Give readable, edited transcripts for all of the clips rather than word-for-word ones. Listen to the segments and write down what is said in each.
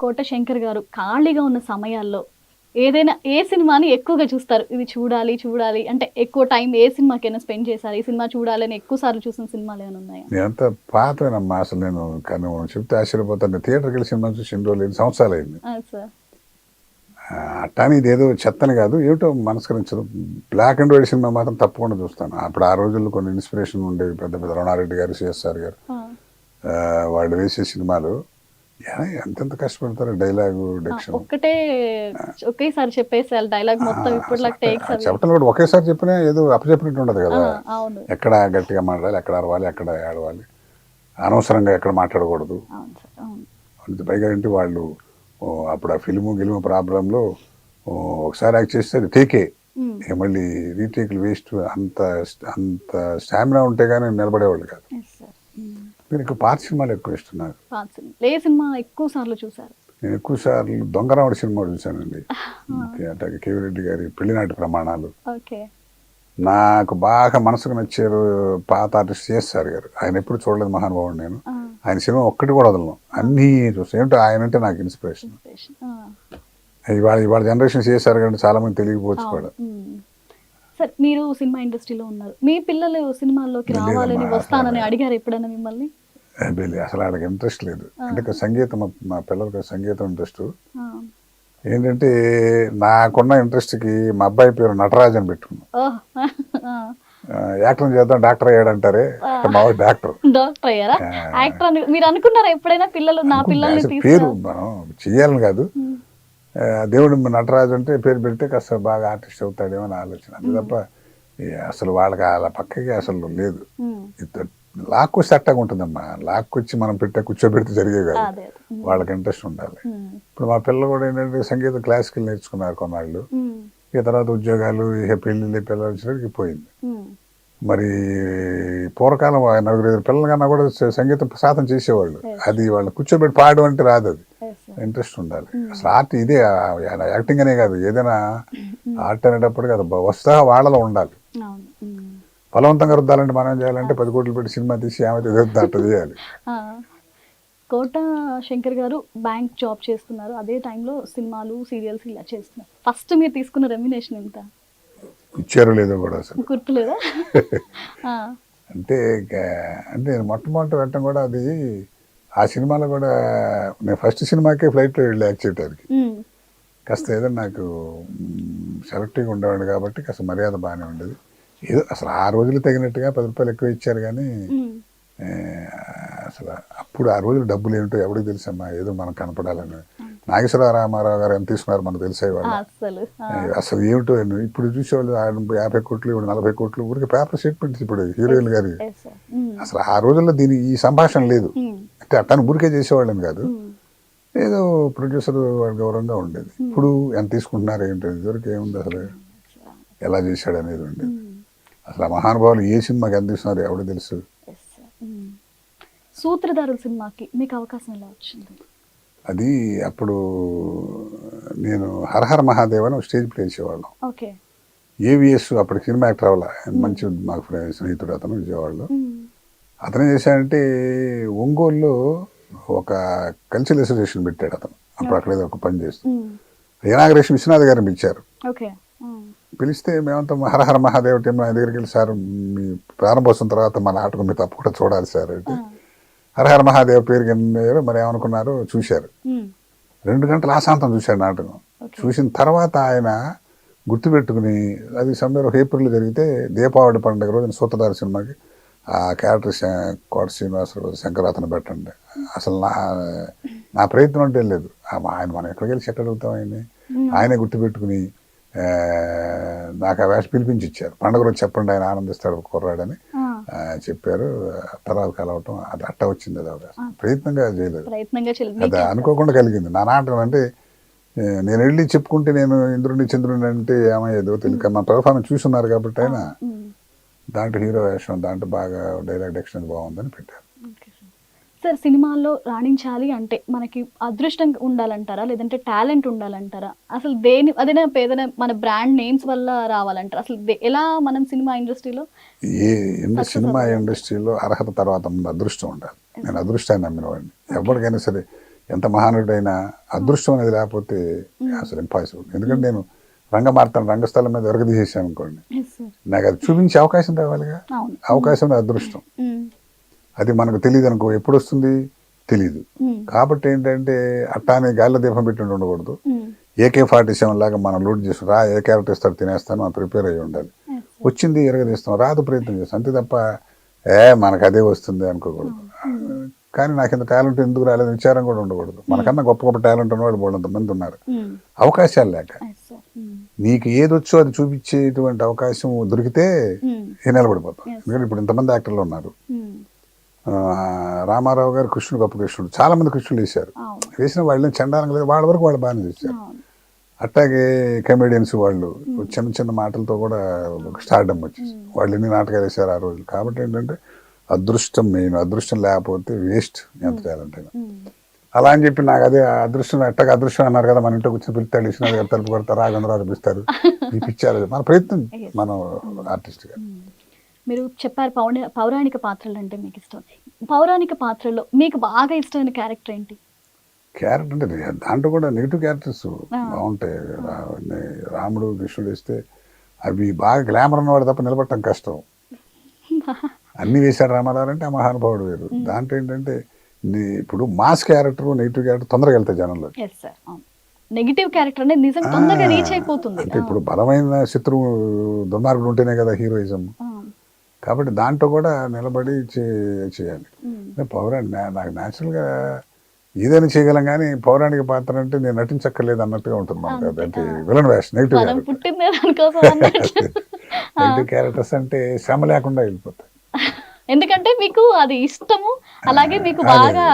కోట శంకర్ గారు ఖాళీగా ఉన్న సమయాల్లో ఏదైనా ఏ సినిమాని ఎక్కువగా చూస్తారు? ఇది చూడాలి, చూడాలి అంటే ఎక్కువ టైం ఏ సినిమాకైనా స్పెండ్ చేశారు? ఈ సినిమా చూడాలని ఎక్కువ సార్లు చూసిన సినిమాలు ఏమైనా ఉన్నాయా? నేనంతా పాతేనమ్మా అసలు. నేను కానీ చెప్తే ఆశ్చర్యపోతాను. థియేటర్కి వెళ్ళి సినిమా చూసి ఎన్ని రోజులు, 5 సంవత్సరాలు అయింది. సార్. అట్టాని ఇదేదో చెత్తని కాదు, ఏమిటో మనస్కరించదు. బ్లాక్ అండ్ వైట్ సినిమా మాత్రం తప్పకుండా చూస్తాను. అప్పుడు ఆ రోజుల్లో కొన్ని ఇన్స్పిరేషన్ ఉండేవి. పెద్ద పెద్ద రమణారెడ్డి గారు, సిఎస్ఆర్ గారు వాళ్ళు వేసే సినిమాలు ఎంతెంత కష్టపడతారు. డైలాగు డెక్షన్ ఒకేసారి చెప్పేసి డైలాగ్ మొత్తం ఇప్పుడు చెప్పడం కూడా ఒకేసారి చెప్పినా ఏదో అప్పచెప్పినట్టు ఉండదు కదా. ఎక్కడ గట్టిగా మాట్లాడాలి, ఎక్కడ అరవాలి, ఎక్కడ ఆడవాలి, అనవసరంగా ఎక్కడ మాట్లాడకూడదు. పైగా ఏంటి వాళ్ళు అప్పుడు ఆ గిలుము ప్రాబ్లంలో ఒకసారి యాక్ట్ చేస్తే అది టేకే, మళ్ళీ రీటేక్లు వేస్ట్. అంత అంత స్టామినా ఉంటే కానీ నిలబడేవాళ్ళు కాదు. నేను ఎక్కువ పాత సినిమాలు ఎక్కువ ఇష్టం నాకు. ఏ సినిమా ఎక్కువ సార్లు చూసారు? నేను ఎక్కువ సార్లు దొంగరావుడి సినిమా చూశానండి. అంటే కేవీ రెడ్డి గారి పెళ్లినాటి ప్రమాణాలు. నాకు బాగా మనసుకు నచ్చారు పాత ఆర్టిస్ట్ సిఎస్ఆర్ గారు. ఆయన ఎప్పుడు చూడలేదు మహానుభావుడు. నేను ఆయన సినిమా ఒక్కటి కూడా వదలను, అన్నీ చూస్తాను. ఏమిటో ఆయన అంటే నాకు ఇన్స్పిరేషన్. ఇవాళ జనరేషన్ సిఎస్ఆర్ గారు చాలా మంది తెలియకపోవచ్చు కూడా. సార్, మీరు సినిమా ఇండస్ట్రీలో ఉన్నారు, మీ పిల్లలు సినిమాల్లోకి రావాలని వస్తానని అడిగారు ఎప్పుడైనా మిమ్మల్ని? అసలు వాళ్ళకి ఇంట్రెస్ట్ లేదు. అంటే సంగీతం, మా పిల్లలకి సంగీతం ఇంట్రెస్ట్. ఏంటంటే నాకున్న ఇంట్రెస్ట్కి మా అబ్బాయి పేరు నటరాజ్ అని పెట్టుకున్నాం. యాక్టర్ చేద్దాం, డాక్టర్ అయ్యాడంటారే, మా వాడు డాక్టర్. డాక్టర్ అయ్యారా? యాక్టర్ అని మీరు అనుకున్నారా ఎప్పుడైనా? పిల్లలు నా పిల్లల్ని పేరు మనం చెయ్యాలని కాదు, దేవుడు నటరాజు అంటే పేరు పెడితే కాస్త బాగా ఆర్టిస్ట్ అవుతాడేమో అని ఆలోచన. అది తప్ప అసలు వాళ్ళకి అలా పక్కకి అసలు లేదు. లాక్కొచ్చి అట్టగా ఉంటుందమ్మా. లాక్కొచ్చి మనం కూర్చోబెడితే జరిగే కాదు, వాళ్ళకి ఇంట్రెస్ట్ ఉండాలి. ఇప్పుడు మా పిల్లలు కూడా ఏంటంటే సంగీతం క్లాసికల్ నేర్చుకున్నారు కొన్నాళ్ళు. ఇక తర్వాత ఉద్యోగాలు, ఇక పెళ్ళిళ్ళు, పిల్లలు వచ్చినప్పటికి పోయింది. మరి పూర్వకాలం 4-5 పిల్లల కన్నా కూడా సంగీతం సాధన చేసేవాళ్ళు. అది వాళ్ళు కూర్చోబెట్టి పాడడం అంటే రాదు, అది ఇంట్రెస్ట్ ఉండాలి. అసలు ఆర్ట్ ఇదే, యాక్టింగ్ అనే కాదు, ఏదైనా ఆర్ట్ అనేటప్పటికి అది వస్తా వాళ్ళలో ఉండాలి. బలవంతంగా రుద్దాలంటే మనం ఏం చేయాలంటే 10 కోట్లు పెట్టి సినిమా తీసి ఏమైతే అట్ట చేయాలి. కోట శంకర్ గారు బ్యాంక్ జాబ్ చేస్తున్నారు, అదే టైంలో సినిమాలు, సీరియల్స్ ఇలా చేస్తున్నారు. ఫస్ట్ మీరు తీసుకున్న రెమ్యునేషన్ ఎంత? ఇచ్చారో లేదో కూడా అసలు గుర్తులేదా? అంటే నేను మొట్టమొదటి వెళ్ళటం కూడా అది ఆ సినిమాలో కూడా, నేను ఫస్ట్ సినిమాకే ఫ్లైట్లో వెళ్ళి యాక్ట్ చేయడానికి కాస్త ఏదో నాకు సెలెక్టివ్గా ఉండేవాడు కాబట్టి కాస్త మర్యాద బాగానే ఉండేది. ఏదో అసలు ఆ రోజులు తగినట్టుగా 10 రూపాయలు ఎక్కువ ఇచ్చారు కానీ అసలు అప్పుడు ఆ రోజులు డబ్బులు ఏమిటో ఎవరికి తెలుసమ్మా. ఏదో మనం కనపడాలని. నాగేశ్వరరావు రామారావు గారు ఎంత తీసుకున్నారు మనకు తెలిసేవాళ్ళు. అసలు ఏమిటో ఇప్పుడు చూసేవాళ్ళు 50 కోట్లు, 40 కోట్లు ఊరికి పేపర్ స్టేట్మెంట్స్ ఇప్పుడు హీరోయిన్ గారి. అసలు ఆ రోజుల్లో ఈ సంభాషణ లేదు. అంటే అట్టాను ఊరికే చేసేవాళ్ళని కాదు, ఏదో ప్రొడ్యూసర్ గౌరవంగా ఉండేది. ఇప్పుడు ఎంత తీసుకుంటున్నారు ఏంటో, ఇదివరకు ఏముంది అసలు, ఎలా చేశాడు అనేది ఉండేది. అసలు ఆ మహానుభావులు ఏ సినిమాకి ఎంత ఇస్తున్నారు ఎవడో తెలుసు. సూత్రధారుల సినిమాకి మీకు అవకాశం ఎలా వచ్చింది? అది అప్పుడు నేను హరహర మహాదేవ్ అని స్టేజ్ ప్లే చేసేవాళ్ళం. ఏవిఎస్ అప్పటికి సినిమా యాక్టర్ అవ్వాల, మంచి మాకు స్నేహితుడు అతను విజయవాడలో. అతను ఏం చేశాడంటే ఒంగోలులో ఒక కల్చరల్ అసోసియేషన్ పెట్టాడు అతను. అప్పుడు అక్కడ ఒక పని చేస్తూ ఇనాగరేషన్ విశ్వనాథ్ గారిని పిలిచారు. పిలిస్తే మేమంతా హరహర మహాదేవ్ టీం ఆయన దగ్గరికి వెళ్ళి, సార్ మీ ప్రారంభోత్సవం తర్వాత మా నాటకం మీరు తప్పకుండా చూడాలి సార్ అంటే, హరహర మహాదేవ్ పేరుకి మరి ఏమనుకున్నారు చూశారు. 2 గంటలు ఆశాంతం చూశాడు నాటకం. చూసిన తర్వాత ఆయన గుర్తుపెట్టుకుని, అది సమ్మెలో ఏప్రిల్లో జరిగితే దీపావళి పండుగ రోజున సూత్రధార సినిమాకి ఆ క్యారెక్టర్ కోట శ్రీనివాసరావు శంకర్ అతను పెట్టండి. అసలు నా ప్రయత్నం అంటే లేదు, ఆయన మనం ఎక్కడికి వెళ్ళి సెట్ అడుగుతాం. ఆయనే గుర్తుపెట్టుకుని నాకు ఆ వేష పిలిపించి ఇచ్చారు. పండుగ రోజు చెప్పండి ఆయన ఆనందిస్తాడు కుర్రాడని చెప్పారు. తర్వాత కలవటం అది అట్ట వచ్చింది. అది అవకాశం ప్రయత్నంగా చేయలేదు, అది అనుకోకుండా కలిగింది. నా నాటకం అంటే నేను వెళ్ళి చెప్పుకుంటే నేను ఇంద్రుడిని చంద్రుడిని అంటే ఏమయ్యేదో తెలియక, మన పెర్ఫార్మెన్స్ చూస్తున్నారు కాబట్టి ఆయన దాంట్లో హీరో వేషం, దాంట్లో బాగా డైలాగ్ డెక్షన్ బాగుందని పెట్టారు. సార్, సినిమాల్లో రాణించాలి అంటే మనకి అదృష్టం ఉండాలంటారా, లేదంటే టాలెంట్ ఉండాలంటారా? అసలు అదేనా పేదైనా మన బ్రాండ్ నేమ్స్ వల్ల రావాలంటారా? అసలు ఎలా మనం సినిమా ఇండస్ట్రీలో అర్హత తర్వాత ముందు అదృష్టం ఉండాలి. నేను అదృష్టాన్ని నమ్మిన వాడిని. ఎవరికైనా సరే ఎంత మహానుడైనా అదృష్టం అనేది లేకపోతే అసలు ఇంపాసిబుల్. ఎందుకంటే నేను రంగమార్తను రంగస్థలం మీద ఎరగదీసేసాను అనుకోండి, నాకు అది చూపించే అవకాశం రావాలిగా. అవకాశం అదృష్టం, అది మనకు తెలియదు అనుకో, ఎప్పుడు వస్తుంది తెలీదు. కాబట్టి ఏంటంటే అట్టానే గాలిలో దీపం పెట్టి ఉండకూడదు. AK-47 లాగా మనం లోడ్ చేసి రా ఏ క్యారెక్టర్ ఇస్తారు తినేస్తాను మనం ప్రిపేర్ అయ్యి ఉండాలి. వచ్చింది ఎరగదీస్తాం, రాదు ప్రయత్నం చేస్తాం, అంతే తప్ప మనకు అదే వస్తుంది అనుకోకూడదు. కానీ నాకు ఇంత టాలెంట్ ఎందుకు రాలేదు విచారం కూడా ఉండకూడదు. మనకన్నా గొప్ప గొప్ప టాలెంట్ ఉన్నవాడు బోళ్ళంత మంది ఉన్నారు. అవకాశాలు లేక నీకు ఏదొచ్చో అది చూపించేటువంటి అవకాశం దొరికితే నిలబడిపోతాం. ఎందుకంటే ఇప్పుడు ఇంతమంది యాక్టర్లు ఉన్నారు. రామారావు గారు కృష్ణుడు గొప్ప కృష్ణుడు, చాలా మంది కృష్ణుడు వేశారు. వేసిన వాళ్ళని చండాలం లేదు, వాళ్ళ వరకు వాళ్ళు బాగానే చూశారు. అట్లాగే కమెడియన్స్ వాళ్ళు చిన్న చిన్న మాటలతో కూడా స్టార్డమ్ వచ్చేసి వాళ్ళు ఎన్ని నాటకాలు వేశారు ఆ రోజులు. కాబట్టి ఏంటంటే అదృష్టం మెయిన్, అదృష్టం లేకపోతే వేస్ట్ ఎంత టాలెంట్ అయినా. అలా అని చెప్పి నాకు అదే అదృష్టం ఎట్టగా అదృష్టం అన్నారు కదా, మన ఇంట్లో కూర్చొని పిలుస్తాడు, ఇచ్చినాడు గారు తలుపు కొడతారు, రాఘవేంద్రరావు పిలుస్తారు, ఈ పిచ్చారు మన ప్రయత్నం మనం ఆర్టిస్ట్గా. మీరు చెప్పారు పౌరాణిక పాత్రలు అంటే మీకు ఇష్టం. పౌరాణిక పాత్రలో మీకు బాగా ఇష్టమైన క్యారెక్టర్ ఏంటి? క్యారెక్టర్ అంటే దాంట్లో కూడా నెగిటివ్ క్యారెక్టర్స్ బాగుంటాయి. రాముడు కృష్ణుడు వేస్తే అవి బాగా గ్లామర్ ఉన్నవాడు తప్ప నిలబడటం కష్టం. అన్ని వేశాడు రామారావు అంటే ఆ మహానుభావుడు వేరు. దాంట్లో ఏంటంటే ఇప్పుడు మాస్ క్యారెక్టర్ నెగిటివ్ క్యారెక్టర్ తొందరగా వెళ్తాయి జనంలో. నెగిటివ్ క్యారెక్టర్ అనేది నిజంగా తొందరగా రీచ్ అయిపోతుంది. అంటే ఇప్పుడు బలమైన శత్రువు దుర్మార్గుడు ఉంటేనే కదా హీరోయిజం. కాబట్టి దాంట్లో కూడా నిలబడి చేయాలి. నాకు న్యాచురల్గా ఏదైనా చేయగలం, కానీ పౌరాణిక పాత్ర అంటే నేను నటించక్కర్లేదు అన్నట్టుగా ఉంటుంది మనకు. అంటే విలన్ వేషం నెగిటివ్ నెగిటివ్ క్యారెక్టర్స్ అంటే శ్రమ లేకుండా వెళ్ళిపోతాయి. ఎందుకంటే మీకు అది ఇష్టము, అలాగే మీకు బాగా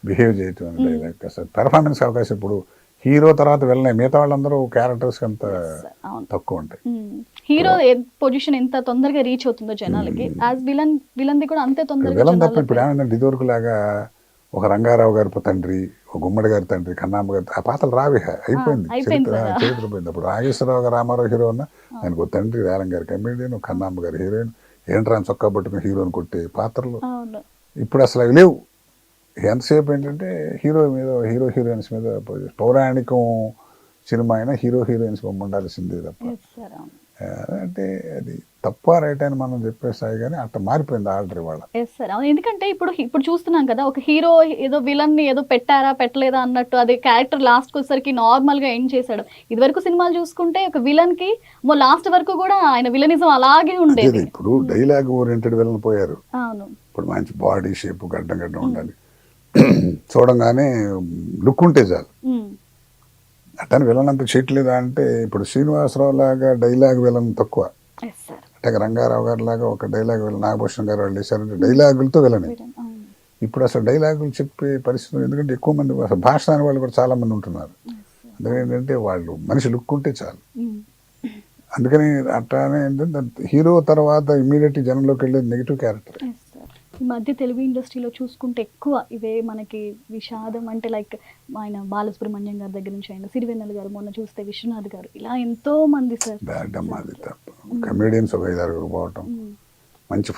బిహేవ్ చేయటం అసలు పెర్ఫార్మెన్స్ అవకాశం. ఇప్పుడు హీరో తర్వాత వెళ్ళినాయి, మిగతా వాళ్ళందరూ క్యారెక్టర్స్ అంత తక్కువ ఉంటాయి. హీరో పొజిషన్ ఎంత తొందరగా రీచ్ అవుతుందో జనాలకి, యాజ్ విలన్ కూడా అంతే తొందరగా. విలన్ తప్ప ఇప్పుడు ఏమైందంటే ఇదివరకు లాగా ఒక రంగారావు గారి తండ్రి, ఒక గుమ్మడి గారి తండ్రి, కన్నాంబ గారి ఆ పాత్రలు రావి, అయిపోయింది చరిత్ర పోయింది. అప్పుడు నాగేశ్వరరావు గారు రామారావు హీరో అన్న ఆయనకు తండ్రి, రేలం గారి కమెడియన్, కన్నాంబ గారి హీరోయిన్, ఏంట్రాన్ చొక్కా పట్టుకుని హీరోని కొట్టే పాత్రలు ఇప్పుడు అసలు అవి లేవు. ఎంతసేపు ఏంటంటే హీరో మీద హీరోయిన్స్ మీద పౌరాణికం సినిమా అయినా హీరోయిన్స్ బొమ్మ ఉండాల్సిందే తప్ప. అంటే అది తప్ప రైట్ అని మనం చెప్పేసాయి, కానీ అట్లా మారిపోయింది ఆర్డర్ ఇవాళ. ఎందుకంటే ఇప్పుడు చూస్తున్నాం కదా, ఒక హీరో ఏదో విలన్ ని ఏదో పెట్టారా పెట్టలేదా అన్నట్టు అది క్యారెక్టర్ లాస్ట్ వచ్చేసరికి నార్మల్ గా ఎండ్ చేశాడు. ఇది వరకు సినిమాలు చూసుకుంటే ఒక విలన్ కి లాస్ట్ వరకు కూడా ఆయన విలనిజం అలాగే ఉండేది. ఇప్పుడు డైలాగ్ ఓరియంటెడ్ విలన్ పోయారు. ఇప్పుడు మంచి బాడీ షేప్ గడ్డం ఉండాలి, చూడంగానే లుక్ ఉంటే చాలు. అట్టని విలన్ అంత చేయట్లేదా అంటే ఇప్పుడు శ్రీనివాసరావు లాగా డైలాగ్ విలన్ తక్కువ, అంటే రంగారావు గారి లాగా ఒక డైలాగ్ విలన్, నాగభూషణ్ గారు వాళ్ళు వేశారంటే డైలాగులతో విలనే. ఇప్పుడు అసలు డైలాగులు చెప్పే పరిస్థితులు, ఎందుకంటే ఎక్కువ మంది అసలు భాష అనే వాళ్ళు కూడా చాలా మంది ఉంటున్నారు. అందుకని ఏంటంటే వాళ్ళు మనిషి లుక్ ఉంటే చాలు. అందుకని అట్లానే ఏంటంటే హీరో తర్వాత ఇమీడియట్ జనంలోకి వెళ్ళేది నెగిటివ్ క్యారెక్టర్. ఈ మధ్య తెలుగు ఇండస్ట్రీలో చూసుకుంటే ఎక్కువ ఇవే మనకి విషాదం, అంటే లైక్ ఆయన బాలసుబ్రహ్మణ్యం గారి దగ్గర నుంచి అయినా సిరివెన్నెల గారు, మొన్న చూస్తే విశ్వనాథ్ గారు, ఇలా ఎంతో మంది సార్ కమెడియన్స్ ఒక 5-6 పోవటం, మంచి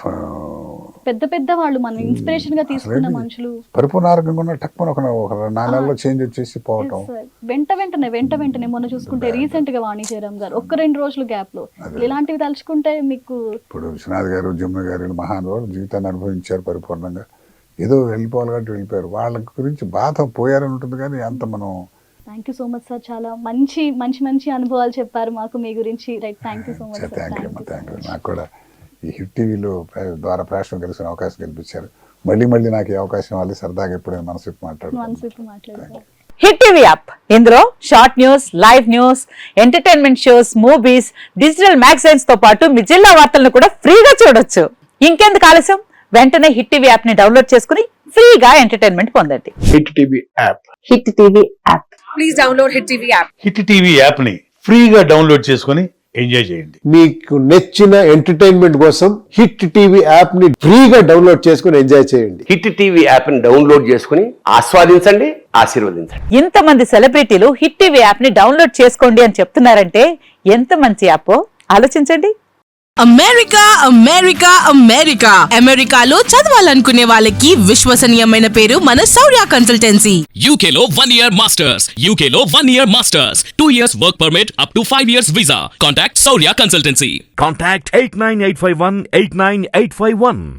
పెద్ద వాళ్ళు మనం ఇన్స్పిరేషన్ గా తీసుకున్న మనుషులు పరిపూర్ణ ఆరోగ్యంగా ఉన్న టక్కున ఒక 4 నెలల్లో చేంజ్ వచ్చేసి పోవటం. వెంటనే మొన్న చూసుకుంటే రీసెంట్ గా వాణిజ్యరామ్ గారు 1-2 రోజుల గ్యాప్ లో, ఇలాంటివి తలుచుకుంటే మీకు ఇప్పుడు విశ్వనాథ్ గారు, జమున గారు మహానుభావులు జీవితాన్ని అనుభవించారు పరిపూర్ణంగా. ఏదో వెళ్ళిపోవాలి కాబట్టి వెళ్ళిపోయారు, వాళ్ళ గురించి బాధ పోయారని ఉంటుంది. కానీ అంత మనం thank you so much sir, చాలా మంచి అనుభవాలు చెప్పారు మాకు మీ గురించి. Right, thank you so much. Thank you. నాకు కూడా ఈ హిట్ టీవీలో ద్వారా ప్రేక్షకులు కలిసిన అవకాశం కల్పించారు. మళ్ళీ నాకు ఈ అవకాశం వాళ్ళు సరదాగా ఎప్పుడైనా మనసు మాట్లాడుతున్నారు. హిట్ టీవీ యాప్, ఇందులో short news, live news, entertainment shows, movies, digital magazines తో పాటు మీ జిల్లా వార్తలను కూడా ఫ్రీగా చూడొచ్చు. ఇంకెందుకు ఆలస్యం, వెంటనే హిట్ టీవీ యాప్ ని డౌన్లోడ్ చేసుకుని ఫ్రీగా ఎంటర్టైన్మెంట్ పొందండి. Hit TV app. Hit TV app. Please download hit TV app. Hit TV app ని ఫ్రీగా డౌన్లోడ్ చేసుకుని ఎంజాయ్ చేయండి. మీకు నచ్చిన ఎంటర్టైన్మెంట్ కోసం హిట్ టీవీ యాప్ ని ఫ్రీగా డౌన్లోడ్ చేసుకుని ఎంజాయ్ చేయండి. హిట్ టీవీ యాప్ ని డౌన్లోడ్ చేసుకుని ఆస్వాదించండి, ఆశీర్వదించండి. ఇంతమంది సెలబ్రిటీలు హిట్ టీవీ యాప్ ని డౌన్లోడ్ చేసుకోండి అని చెప్తున్నారంటే ఎంత మంచి యాప్ ఆలోచించండి. అమెరికా అమెరికా అమెరికా అమెరికాలో చదవాలనుకునే వాళ్ళకి విశ్వసనీయమైన పేరు మన శౌర్య consultancy. UK Law 1 Year Masters. UK Law 1 Year Masters. 2 years work permit up to 5 years visa. Contact Saurya Consultancy. Contact 89851 89851.